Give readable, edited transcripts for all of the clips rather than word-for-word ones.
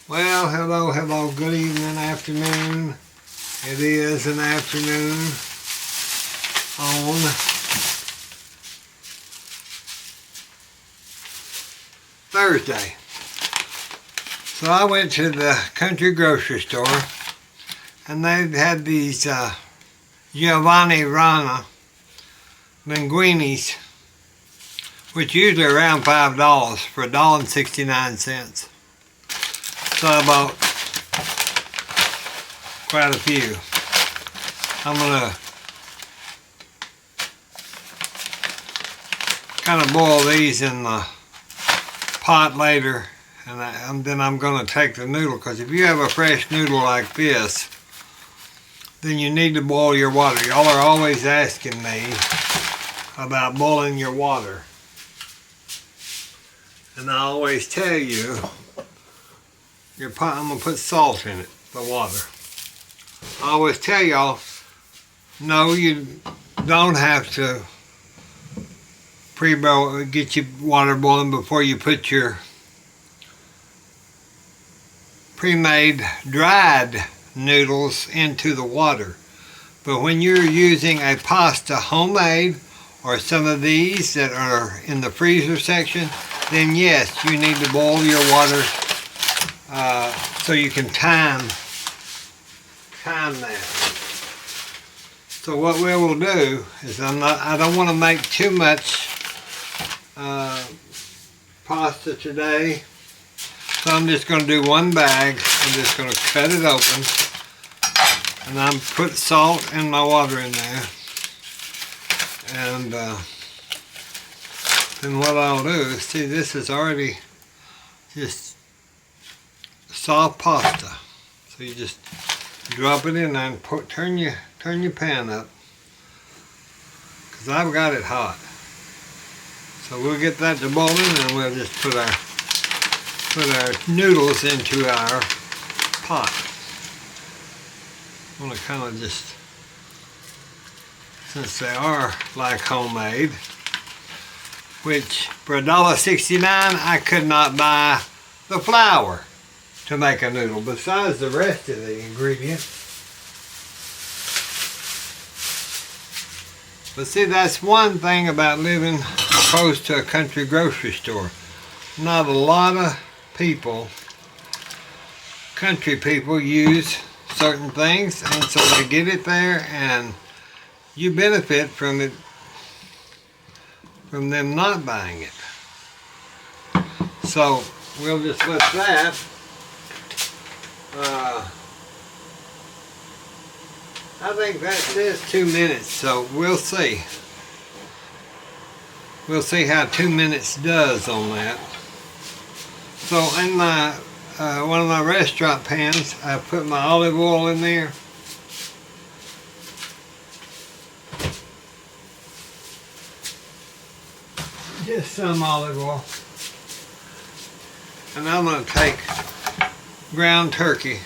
Well, hello, good evening, afternoon. It is an afternoon on Thursday. So I went to the country grocery store and they had these Giovanni Rana linguinis, which usually are around $5 for $1.69. So I bought quite a few. I'm gonna kind of boil these in the pot later, and then I'm gonna take the noodle, because if you have a fresh noodle like this, then you need to boil your water. Y'all are always asking me about boiling your water, and I always tell you, your pot, I'm going to put salt in it, the water. I always tell y'all, no, you don't have to pre-boil, get your water boiling before you put your pre-made dried noodles into the water. But when you're using a pasta homemade, or some of these that are in the freezer section, then yes, you need to boil your water so you can time that. So what we will do is, I don't want to make too much pasta today, so I'm just going to do one bag. I'm just going to cut it open, and I'm put salt in my water in there, and then what I'll do is, see, this is already just soft pasta. So you just drop it in there and turn your pan up, because I've got it hot. So we'll get that to boiling, and we'll just put our noodles into our pot. I'm gonna kind of just, since they are like homemade, which for $1.69 I could not buy the flour to make a noodle, besides the rest of the ingredients. But see, that's one thing about living close to a country grocery store. Not a lot of people, country people, use certain things, and so they get it there, and you benefit from it, from them not buying it. So we'll just let that I think that says 2 minutes, so we'll see. We'll see how 2 minutes does on that. So in my one of my restaurant pans, I put my olive oil in there. Just some olive oil. And I'm going to take ground turkey.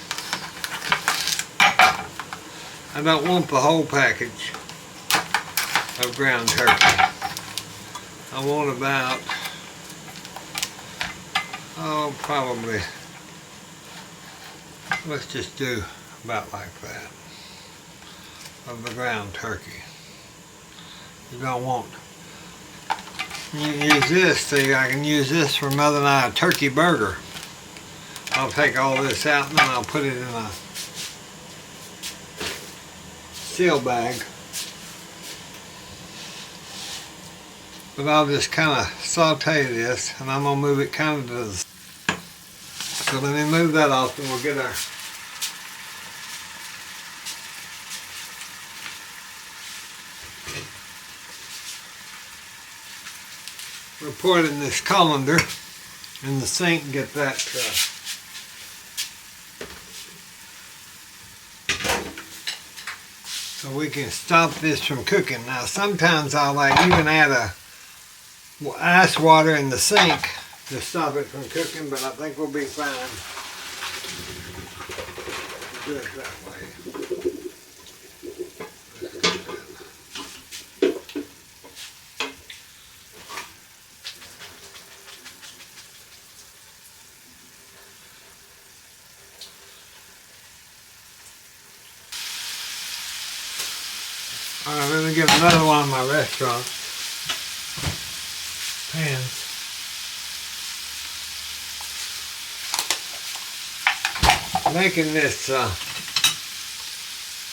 I don't want the whole package of ground turkey. I want about, probably, let's just do about like that of the ground turkey. You don't want, you use this, see, I can use this for Mother and I a turkey burger. I'll take all this out and then I'll put it in a seal bag. But I'll just kind of saute this, and I'm going to move it kind of to the... So let me move that off, and we'll get our... We'll pour it in this colander in the sink and get that so we can stop this from cooking. Now sometimes I'll even add ice water in the sink to stop it from cooking, but I think we'll be fine. Do it that way. me get another one of my restaurant pans. Making this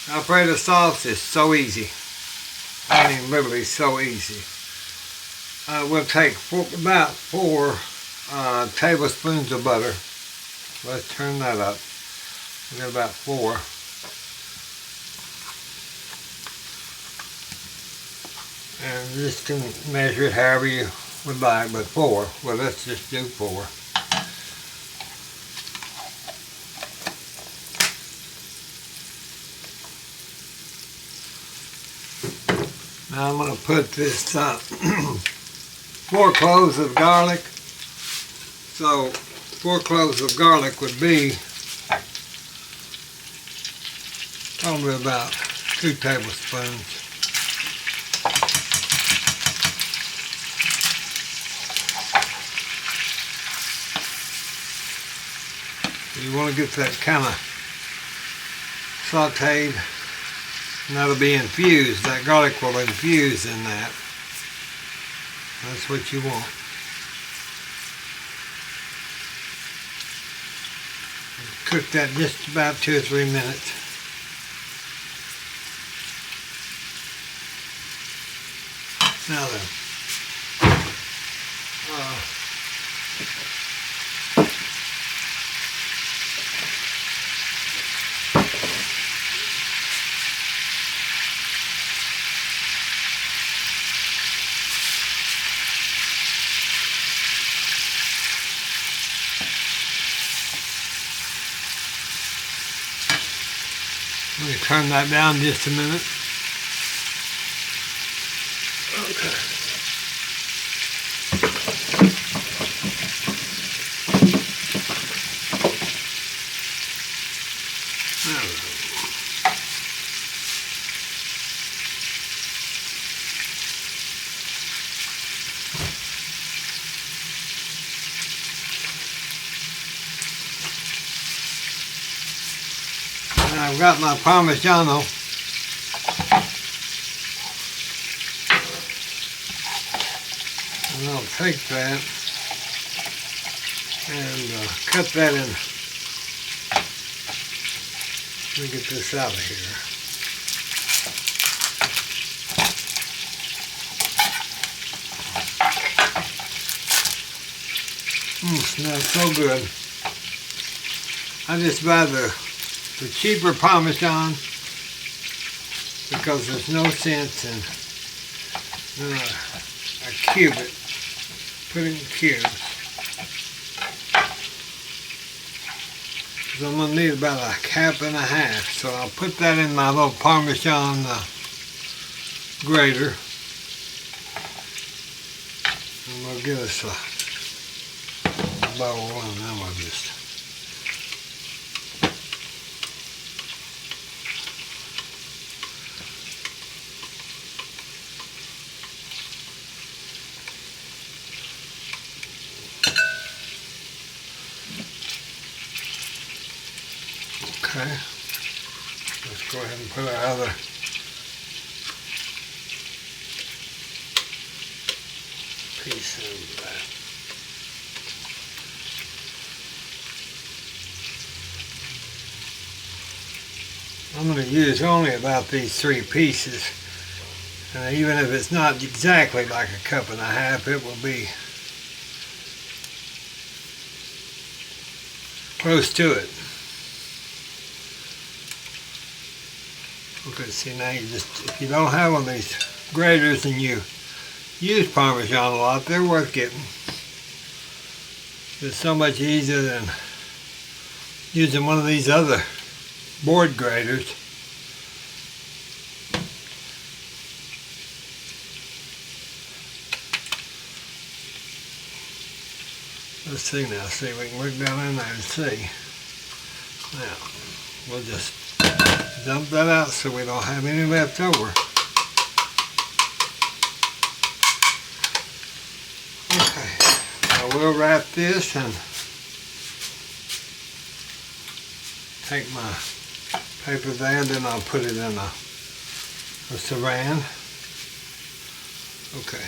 Alfredo sauce is so easy. I mean, literally so easy. We'll take about 4 tablespoons of butter. Let's turn that up. We got about 4. And you just can measure it however you would like, but 4. Well, let's just do 4. Now I'm going to put this 4 cloves of garlic. So 4 cloves of garlic would be probably about 2 tablespoons. You want to get that kind of sauteed, and that'll be infused. That garlic will infuse in that. That's what you want. Cook that just about 2 or 3 minutes. Now then, let me turn that down just a minute. Okay. And I've got my Parmigiano. And I'll take that and cut that in. Let me get this out of here. Smells so good. I just buy the cheaper Parmesan because there's no sense in I cube it, put it in cubes. So I'm going to need about 1.5 cups, so I'll put that in my little Parmesan grater, and we'll give us a bowl, and then we'll just okay. Let's go ahead and put our other piece in that. I'm going to use only about these 3 pieces, and even if it's not exactly like 1.5 cups, it will be close to it. Okay, see now you just, if you don't have one of these graters and you use Parmesan a lot, they're worth getting. It's so much easier than using one of these other board graters. Let's see now, see, we can look down in there and see. Now, we'll just dump that out so we don't have any left over. Okay, now we'll wrap this and take my paper there, then I'll put it in a saran. Okay.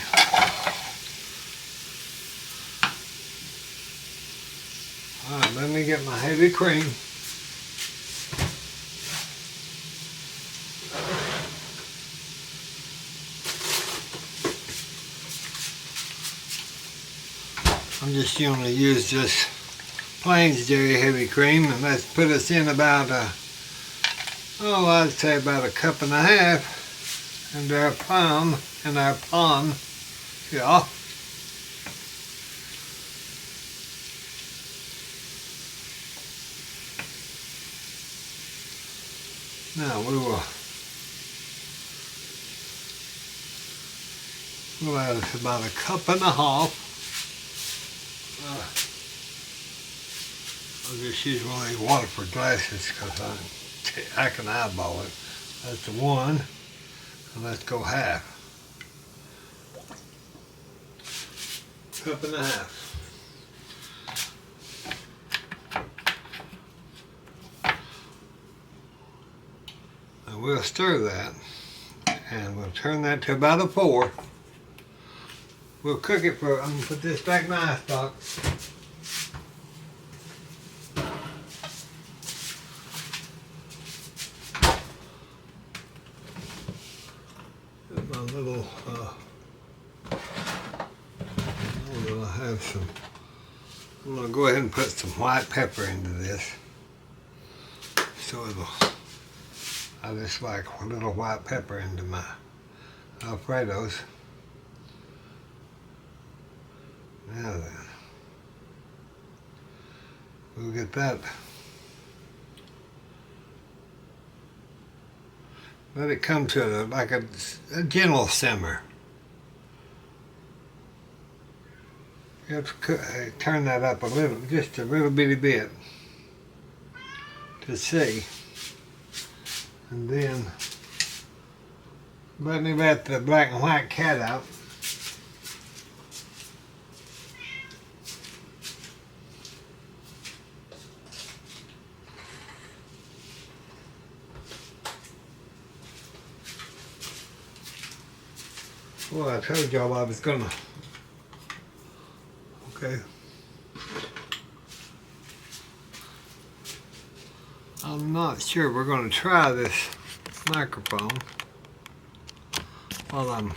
Alright, let me get my heavy cream. I'm just going to use this Plains Dairy heavy cream, and let's put us in about I'd say about 1.5 cups into our pan, yeah. Now we'll add about 1.5 cups. I'll just use one of these Waterford glasses because I can eyeball it. That's the one, and let's go half. 1.5 cups. And we'll stir that, and we'll turn that to about a 4. We'll cook it for, I'm going to put this back in my ice box. My little, I have some, I'm going to go ahead and put some white pepper into this. So I just like a little white pepper into my Alfredos. Now then, we'll get that. Let it come to like a gentle simmer. You have to turn that up a little, just a little bitty bit to see. And then let me let the black and white cat out. Well, I told y'all I was gonna. Okay. I'm not sure we're gonna try this microphone while I'm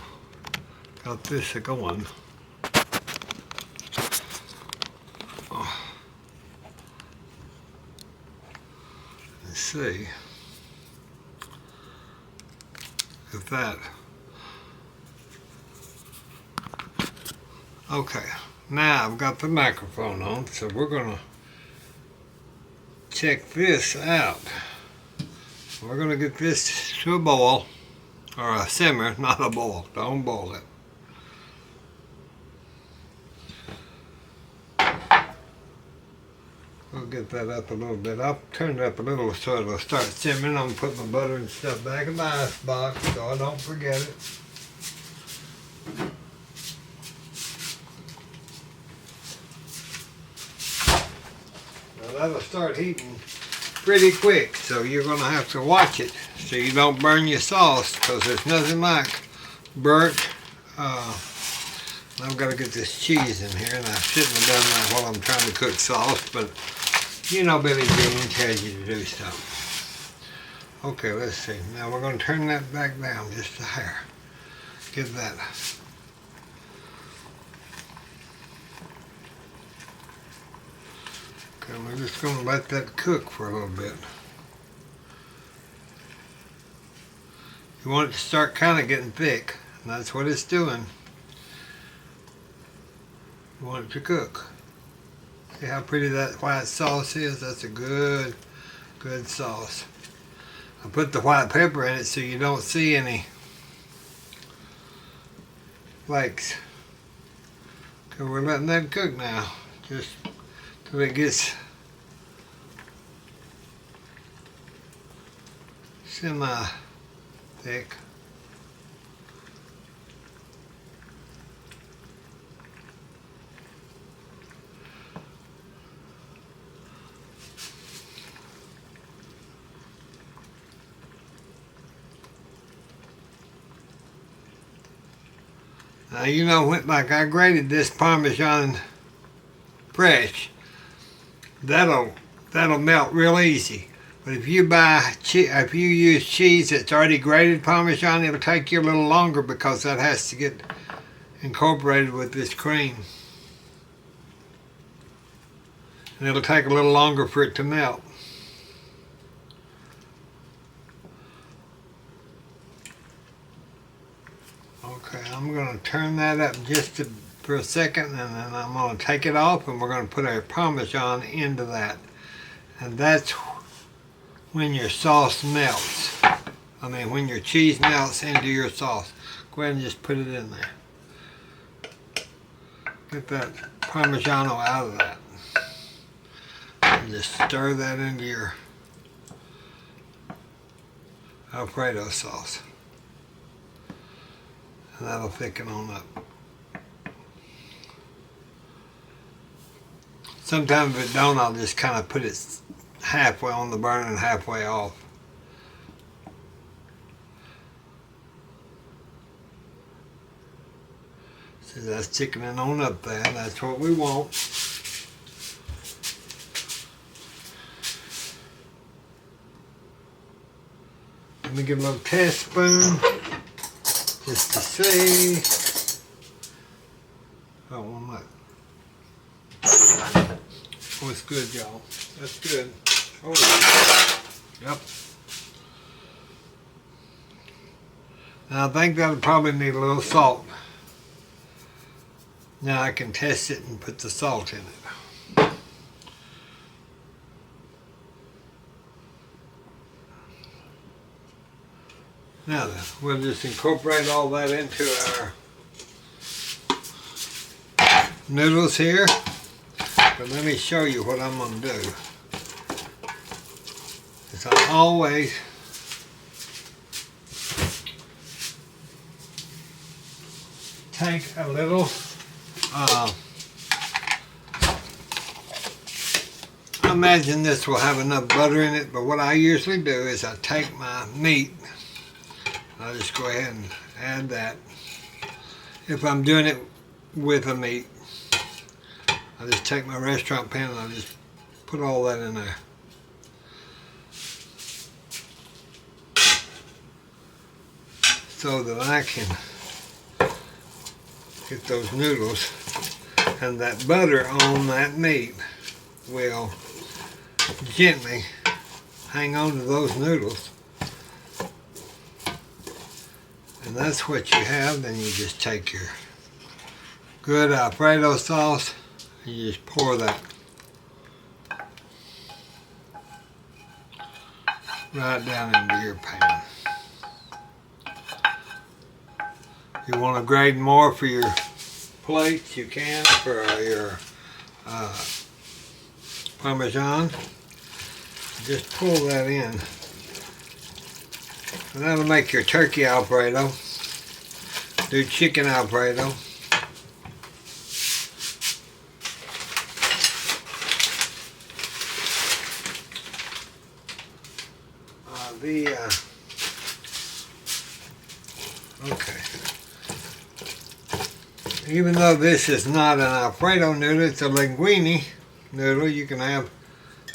got this going. Let's see if that. Okay, now I've got the microphone on, so we're gonna check this out. We're gonna get this to a boil, or a simmer, not a boil. Don't boil it. We'll get that up a little bit. I'll turn it up a little so it'll start simmering. I'm gonna put my butter and stuff back in my ice box so I don't forget it. That'll start heating pretty quick, so you're going to have to watch it so you don't burn your sauce, because there's nothing like burnt. I've got to get this cheese in here, and I shouldn't have done that while I'm trying to cook sauce, but you know Billy Jean tells you to do stuff. Okay, let's see. Now we're going to turn that back down just a hair. Get that. Okay, we're just going to let that cook for a little bit. You want it to start kind of getting thick, and that's what it's doing. You want it to cook. See how pretty that white sauce is? That's a good sauce. I put the white pepper in it so you don't see any flakes. Okay, we're letting that cook now. Just till it gets semi-thick. Now you know, like I grated this Parmesan fresh, that'll melt real easy. But if you use cheese that's already grated Parmesan, it'll take you a little longer because that has to get incorporated with this cream. And it'll take a little longer for it to melt. Okay, I'm going to turn that up just for a second, and then I'm going to take it off, and we're going to put our Parmesan into that. And that's when your sauce melts. I mean, when your cheese melts into your sauce. Go ahead and just put it in there. Get that Parmigiano out of that. And just stir that into your Alfredo sauce. And that'll thicken on up. Sometimes if it don't, I'll just kind of put it halfway on the burner and halfway off. So that's thickening on up there. That's what we want. Let me give a little test spoon just to see. I don't want that. Oh, it's good, y'all. That's good. Oh, yep. Now I think that'll probably need a little salt. Now I can test it and put the salt in it. Now then, we'll just incorporate all that into our noodles here. But let me show you what I'm going to do. Is I always take a little, I imagine this will have enough butter in it, but what I usually do is I take my meat, I'll just go ahead and add that. If I'm doing it with a meat, I'll just take my restaurant pan and I'll just put all that in there. So that I can get those noodles, and that butter on that meat will gently hang on to those noodles. And that's what you have. Then you just take your good Alfredo sauce and you just pour that right down into your pan. You want to grade more for your plates, you can, for your Parmesan. Just pull that in. And that'll make your turkey Alfredo. Do chicken Alfredo. Okay. Even though this is not an Alfredo noodle, it's a linguine noodle. You can have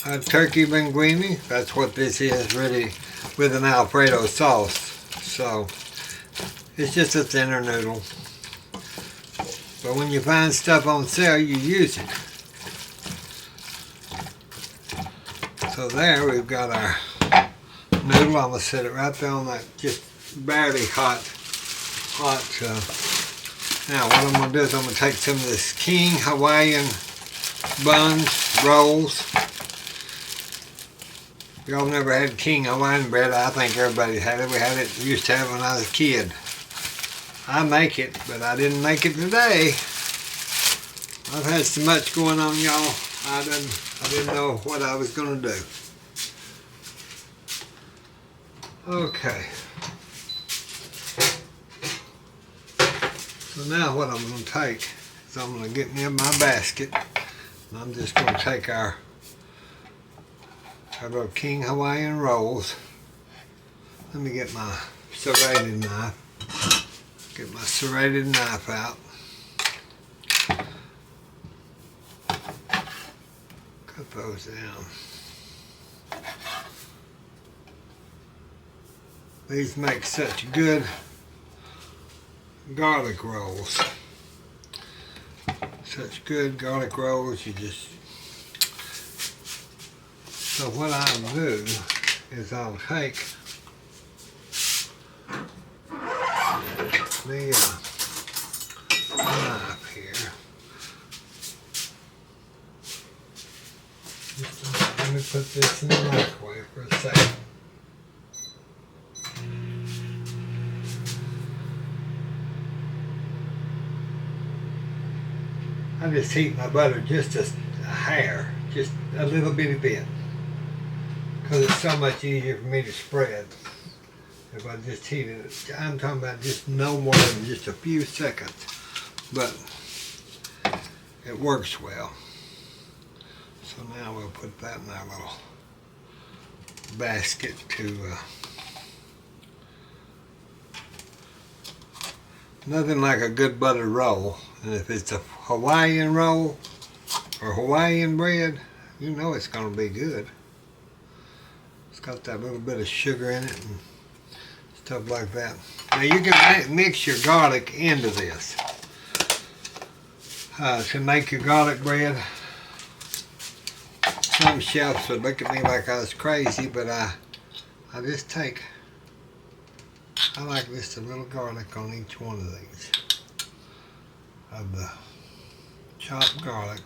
a turkey linguine. That's what this is, really, with an Alfredo sauce. So it's just a thinner noodle. But when you find stuff on sale, you use it. So there we've got our noodle. I'm going to set it right there on that just barely hot. Now what I'm going to do is I'm going to take some of this King Hawaiian buns, rolls. If y'all never had King Hawaiian bread, I think everybody had it. We had it, used to have it when I was a kid. I make it, but I didn't make it today. I've had so much going on, y'all. I didn't know what I was going to do. Okay. So now what I'm going to take is I'm going to get me in my basket, and I'm just going to take our little King Hawaiian rolls. Let me get my serrated knife. Get my serrated knife out. Cut those down. These make such good garlic rolls. Such good garlic rolls. So what I'll do is I'll take the knife here. Let me put this in the microwave for a second. I just heat my butter just a hair, just a little bitty bit, because it's so much easier for me to spread if I just heat it. I'm talking about just no more than just a few seconds, but it works well. So now we'll put that in our little basket to nothing like a good buttered roll. And if it's a Hawaiian roll or Hawaiian bread, you know it's going to be good. It's got that little bit of sugar in it and stuff like that. Now you can mix your garlic into this to make your garlic bread. Some chefs would look at me like I was crazy, but I just take, I like just a little garlic on each one of these. Of the chopped garlic.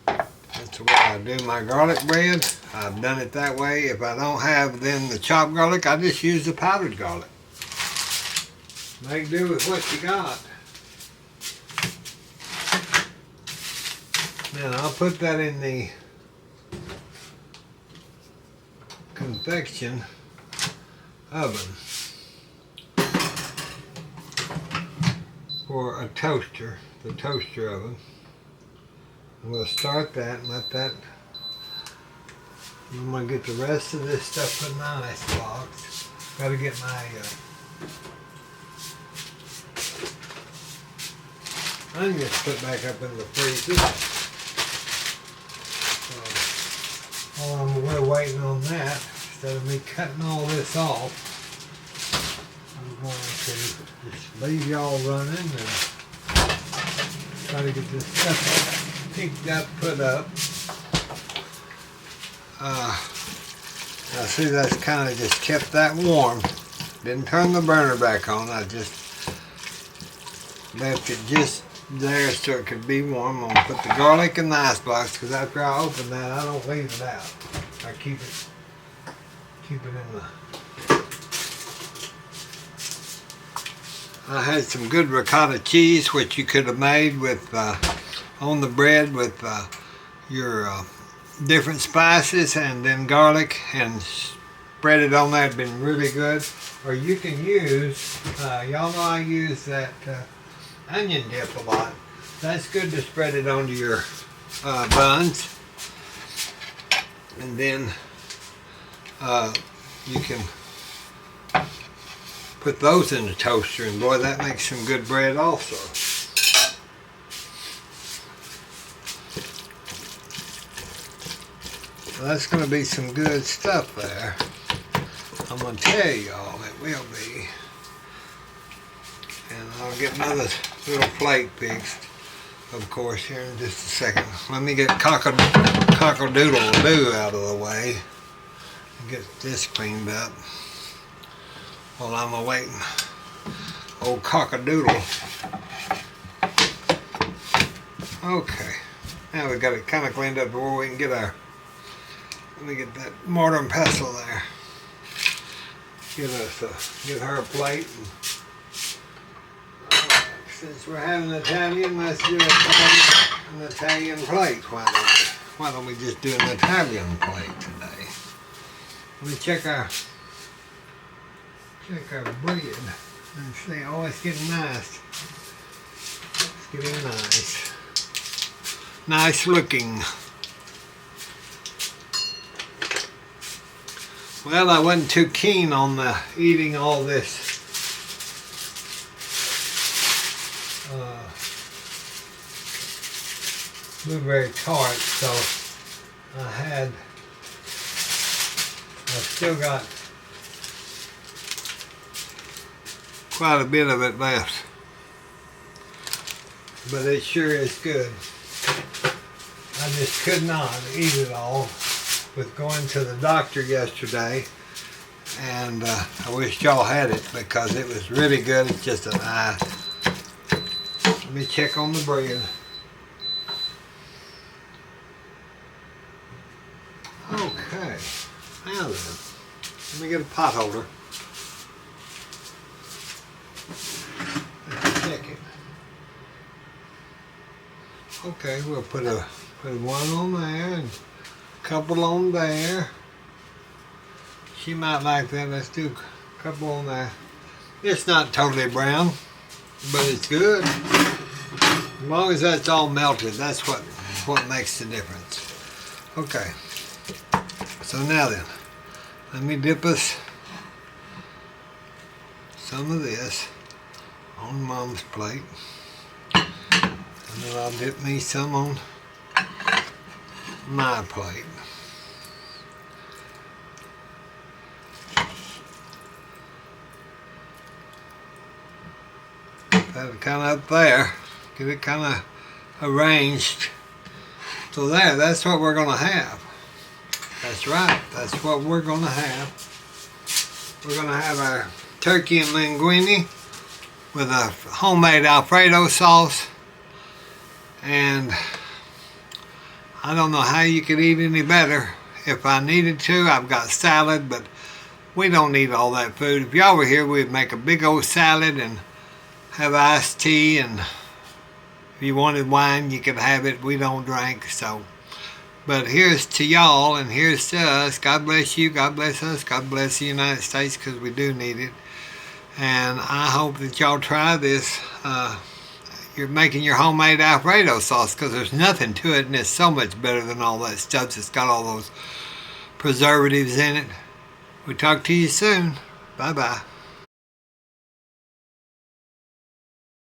That's the way I do my garlic bread. I've done it that way. If I don't have then the chopped garlic, I just use the powdered garlic. Make do with what you got. Now I'll put that in the convection oven for a toaster, the toaster oven. And we'll start that and let that. I'm going to get the rest of this stuff put in my ice box. Got to get my onions put back up in the freezer. While we're waiting on that, instead of me cutting all this off, I'm going to just leave y'all running and try to get this stuff picked up, put up. Now see, that's kind of just kept that warm. Didn't turn the burner back on. I just left it just there so it could be warm. I'm going to put the garlic in the ice box because after I open that, I don't leave it out. I keep it in the. I had some good ricotta cheese, which you could have made with on the bread with your different spices and then garlic and spread it on there. It'd been really good. Or you can use, y'all know I use that onion dip a lot. That's good to spread it onto your buns. And then you can put those in the toaster, and boy, that makes some good bread also. So that's going to be some good stuff there. I'm going to tell y'all it will be. And I'll get another little plate fixed, of course, here in just a second. Let me get cock-a-doodle-doo out of the way and get this cleaned up while I'm awaiting old cock-a-doodle. Okay, now we got it kind of cleaned up before we can get our, let me get that mortar and pestle there. Get her a plate. And, since we're having Italian, let's do an Italian plate. Why don't we just do an Italian plate today? Let me check our bread and see. Oh, it's getting nice. It's getting nice. nice looking. Well, I wasn't too keen on eating all this blueberry tart, so I've still got quite a bit of it left, but it sure is good. I just could not eat it all with going to the doctor yesterday, and I wish y'all had it because it was really good. It's just an eye. Let me check on the bread. Okay, now then, let me get a pot holder. Let's check it. Okay, we'll put one on there and a couple on there. She might like that. Let's do a couple on there. It's not totally brown, but it's good. As long as that's all melted, that's what makes the difference. Okay. So now then, let me dip us some of this on Mom's plate, and then I'll dip me some on my plate. Have it kind of up there, get it kind of arranged. So that's what we're gonna have. That's right, that's what we're gonna have. We're gonna have our turkey and linguine with a homemade Alfredo sauce. And I don't know how you could eat any better. If I needed to, I've got salad, but we don't need all that food. If y'all were here, we'd make a big old salad and have iced tea, and if you wanted wine, you could have it. We don't drink, so. But here's to y'all, and here's to us. God bless you, God bless us, God bless the United States, because we do need it. And I hope that y'all try this. You're making your homemade Alfredo sauce, because there's nothing to it, and it's so much better than all that stuff that's got all those preservatives in it. We'll talk to you soon. Bye-bye.